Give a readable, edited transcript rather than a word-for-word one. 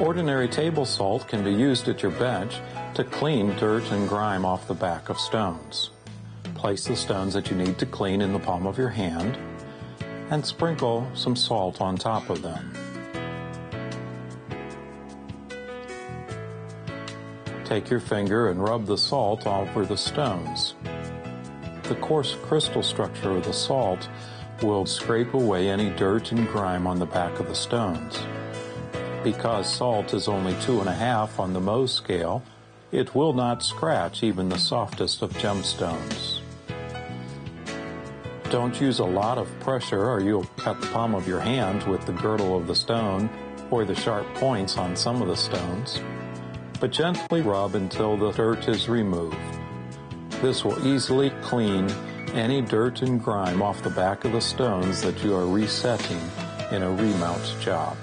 Ordinary table salt can be used at your bench to clean dirt and grime off the back of stones. Place the stones that you need to clean in the palm of your hand and sprinkle some salt on top of them. Take your finger and rub the salt over the stones. The coarse crystal structure of the salt will scrape away any dirt and grime on the back of the stones. Because salt is only 2.5 on the Mohs scale, it will not scratch even the softest of gemstones. Don't use a lot of pressure or you'll cut the palm of your hand with the girdle of the stone or the sharp points on some of the stones, but gently rub until the dirt is removed. This will easily clean any dirt and grime off the back of the stones that you are resetting in a remount job.